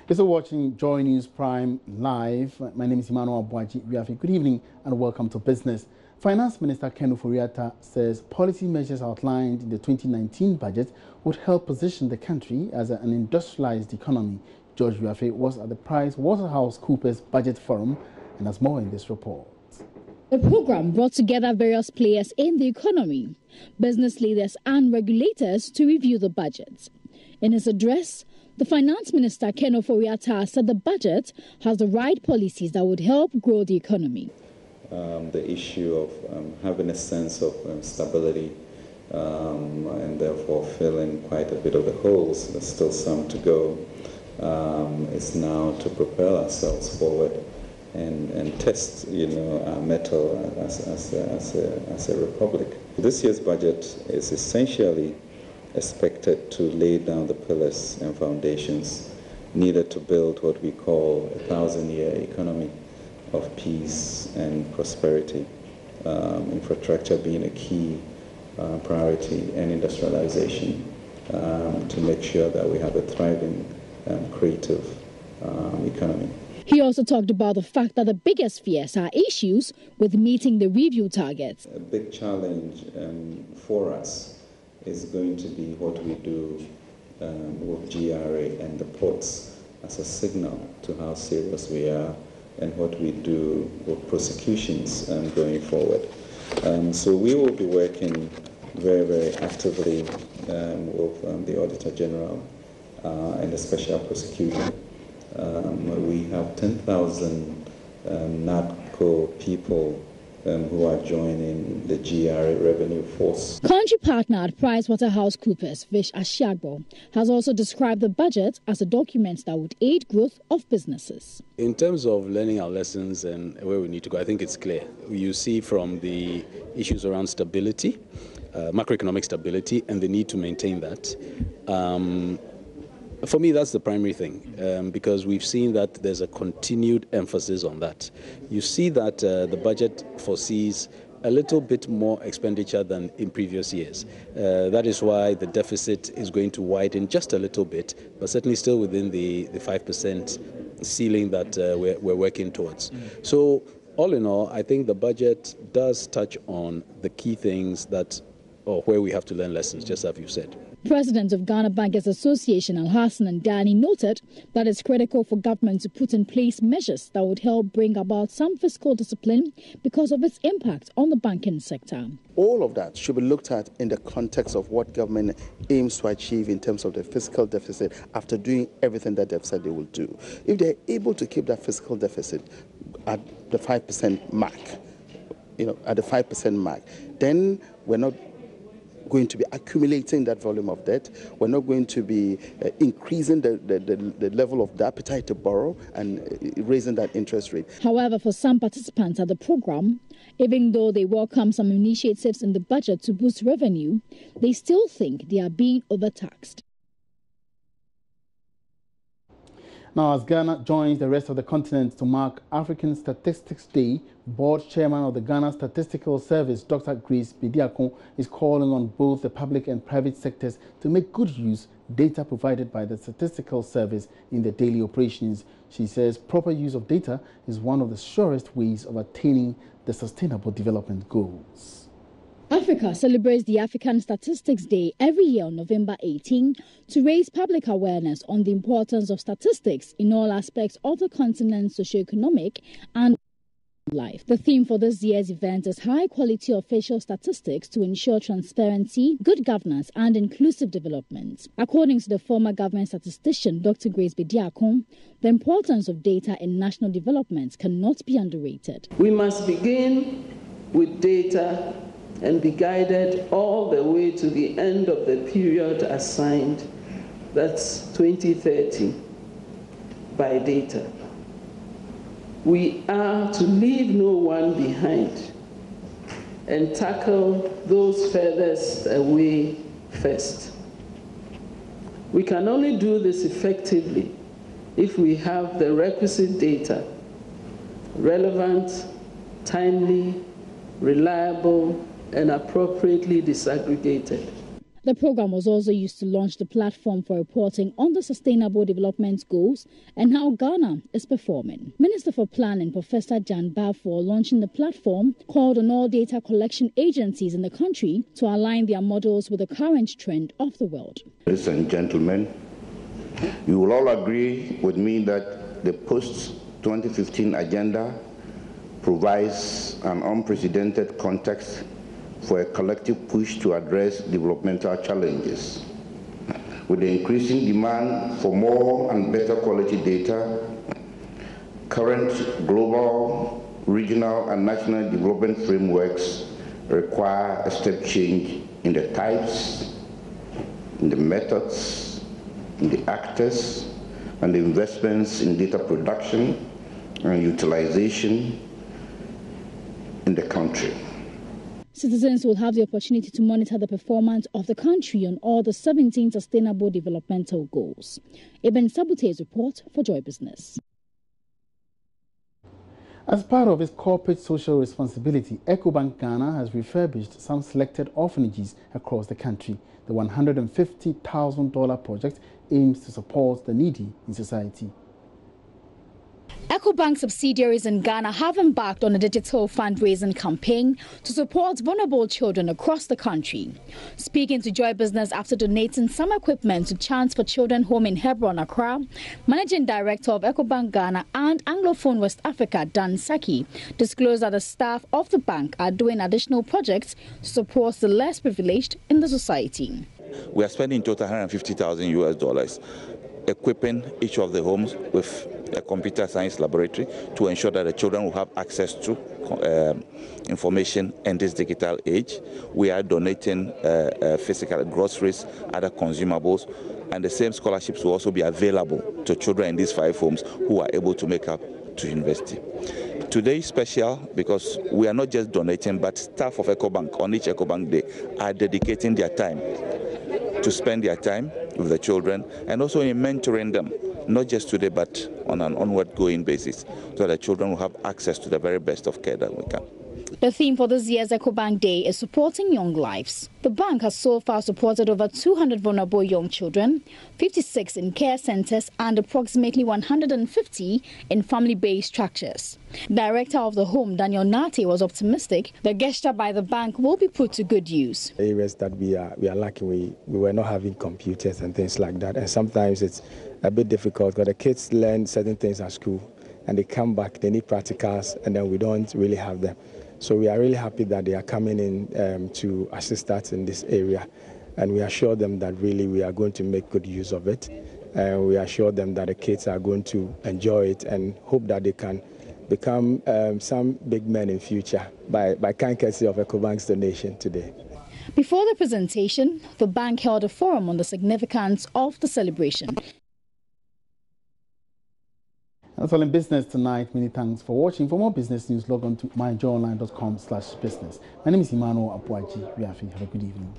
You're still watching Joy News Prime Live. My name is Emmanuel Boaji. Good evening and welcome to Business. Finance Minister Ken Ofori-Atta says policy measures outlined in the 2019 budget would help position the country as an industrialized economy. George Wiafe was at the PricewaterhouseCoopers Budget Forum and has more in this report. The program brought together various players in the economy, business leaders and regulators to review the budget. In his address, the Finance Minister Ken Ofori-Atta said the budget has the right policies that would help grow the economy. The issue of having a sense of stability and therefore filling quite a bit of the holes, there's still some to go, is now to propel ourselves forward and test, our mettle as a republic. This year's budget is essentially expected to lay down the pillars and foundations needed to build what we call a 1,000-year economy of peace and prosperity, infrastructure being a key priority, and industrialization to make sure that we have a thriving, creative economy. He also talked about the fact that the biggest fears are issues with meeting the review targets. A big challenge for us is going to be what we do with GRA and the ports as a signal to how serious we are, and what we do with prosecutions going forward. So we will be working very, very actively with the Auditor General and the Special Prosecutor. We have 10,000 NADCO people who are joining the GRA revenue force. Country partner at PricewaterhouseCoopers, Vish Ashiagbo, has also described the budget as a document that would aid growth of businesses. In terms of learning our lessons and where we need to go, I think it's clear. You see from the issues around stability, macroeconomic stability, and the need to maintain that. For me, that's the primary thing, because we've seen that there's a continued emphasis on that. You see that the budget foresees a little bit more expenditure than in previous years. That is why the deficit is going to widen just a little bit, but certainly still within the 5% ceiling that we're working towards. So all in all, I think the budget does touch on the key things or where we have to learn lessons, just as you said. President of Ghana Bankers Association, Al-Hassan and Dani, noted that it's critical for government to put in place measures that would help bring about some fiscal discipline because of its impact on the banking sector. All of that should be looked at in the context of what government aims to achieve in terms of the fiscal deficit after doing everything that they've said they will do. If they're able to keep that fiscal deficit at the 5% mark, at the 5% mark, then we're not going to be accumulating that volume of debt. We're not going to be increasing the level of the appetite to borrow and raising that interest rate. However, for some participants at the program, even though they welcome some initiatives in the budget to boost revenue, they still think they are being overtaxed. Now, as Ghana joins the rest of the continent to mark African Statistics Day, Board Chairman of the Ghana Statistical Service, Dr. Grace Bediakon, is calling on both the public and private sectors to make good use data provided by the Statistical Service in their daily operations. She says proper use of data is one of the surest ways of attaining the Sustainable Development Goals. Africa celebrates the African Statistics Day every year on November 18 to raise public awareness on the importance of statistics in all aspects of the continent's socio-economic and life. The theme for this year's event is high-quality official statistics to ensure transparency, good governance and inclusive development. According to the former government statistician, Dr. Grace Bediakon, the importance of data in national development cannot be underrated. We must begin with data and be guided all the way to the end of the period assigned, that's 2030, by data. We are to leave no one behind and tackle those furthest away first. We can only do this effectively if we have the requisite data, relevant, timely, reliable, and appropriately disaggregated. The program was also used to launch the platform for reporting on the Sustainable Development Goals and how Ghana is performing. Minister for Planning, Professor Jan Balfour, launching the platform, called on all data collection agencies in the country to align their models with the current trend of the world. Ladies and gentlemen, you will all agree with me that the post-2015 agenda provides an unprecedented context for a collective push to address developmental challenges. With the increasing demand for more and better quality data, current global, regional, and national development frameworks require a step change in the types, in the methods, in the actors, and the investments in data production and utilization in the country. Citizens will have the opportunity to monitor the performance of the country on all the 17 Sustainable Developmental Goals. Ibn Sabute's report for Joy Business. As part of its corporate social responsibility, Ecobank Ghana has refurbished some selected orphanages across the country. The $150,000 project aims to support the needy in society. Ecobank subsidiaries in Ghana have embarked on a digital fundraising campaign to support vulnerable children across the country. Speaking to Joy Business after donating some equipment to Chance for Children Home in Hebron, Accra, Managing Director of Ecobank Ghana and Anglophone West Africa, Dan Saki, disclosed that the staff of the bank are doing additional projects to support the less privileged in the society. We are spending in total $150,000 equipping each of the homes with a computer science laboratory to ensure that the children will have access to information in this digital age. We are donating physical groceries, other consumables, and the same scholarships will also be available to children in these 5 homes who are able to make up to university. Today is special because we are not just donating, but staff of Ecobank on each Ecobank day are dedicating their time to spend their time with the children and also in mentoring them, not just today but on an onward going basis, so that children will have access to the very best of care that we can. The theme for this year's Ecobank Day is supporting young lives. The bank has so far supported over 200 vulnerable young children, 56 in care centres and approximately 150 in family-based structures. Director of the home, Daniel Nate, was optimistic the gesture by the bank will be put to good use. Areas that we are lacking, we were not having computers and things like that, and sometimes it's a bit difficult because the kids learn certain things at school and they come back, they need practicals, and then we don't really have them. So we are really happy that they are coming in to assist us in this area, and we assure them that really we are going to make good use of it. We assure them that the kids are going to enjoy it and hope that they can become some big men in future by kind courtesy of Ecobank's donation today. Before the presentation, the bank held a forum on the significance of the celebration. That's all in business tonight. Many thanks for watching. For more business news, log on to myjoyonline.com/business. My name is Emmanuel Apuaji. Have a good evening.